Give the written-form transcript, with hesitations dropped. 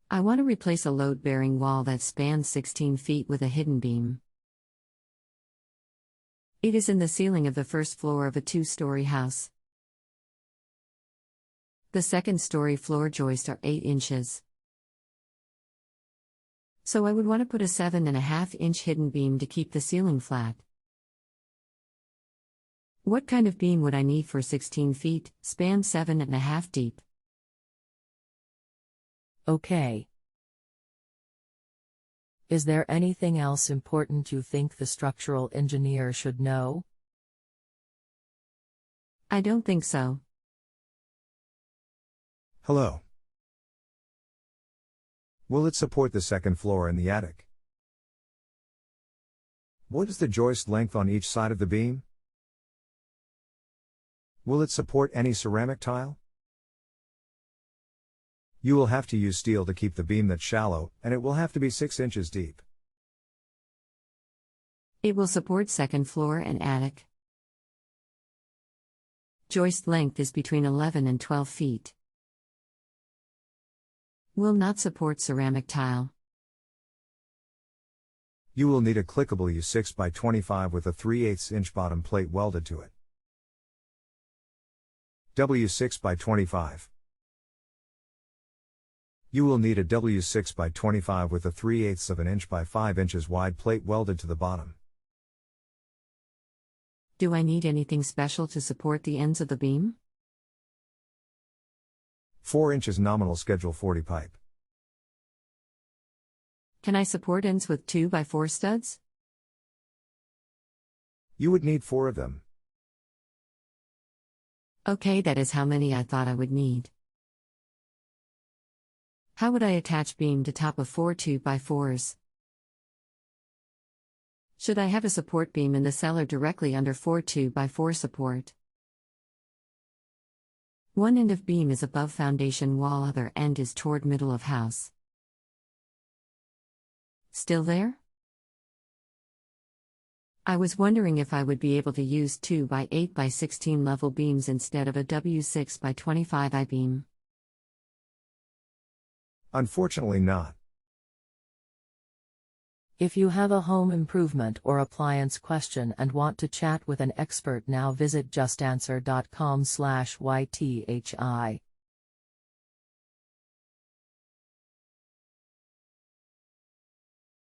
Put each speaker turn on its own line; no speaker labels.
I want to replace a load-bearing wall that spans 16 feet with a hidden beam. It is in the ceiling of the first floor of a 2-story house. The second-story floor joists are 8 inches. So I would want to put a 7.5-inch hidden beam to keep the ceiling flat. What kind of beam would I need for 16 feet, span 7.5 deep?
Okay. Is there anything else important you think the structural engineer should know?
I don't think so.
Hello. Will it support the second floor and the attic? What is the joist length on each side of the beam? Will it support any ceramic tile? You will have to use steel to keep the beam that shallow, and it will have to be 6 inches deep.
It will support second floor and attic. Joist length is between 11 and 12 feet. Will not support ceramic tile.
You will need a clickable U6 by 25 with a 3/8 inch bottom plate welded to it. W6 by 25. You will need a W6 by 25 with a 3/8 of an inch by 5 inches wide plate welded to the bottom.
Do I need anything special to support the ends of the beam?
4 inches nominal schedule 40 pipe.
Can I support ends with 2x4 studs?
You would need 4 of them.
Okay, that is how many I thought I would need. How would I attach beam to top of 4 2x4s? Should I have a support beam in the cellar directly under 4 2x4 support? One end of beam is above foundation wall, other end is toward middle of house. Still there? I was wondering if I would be able to use 2x8x16 level beams instead of a W6x25 I-beam.
Unfortunately not.
If you have a home improvement or appliance question and want to chat with an expert now, visit justanswer.com/ythi.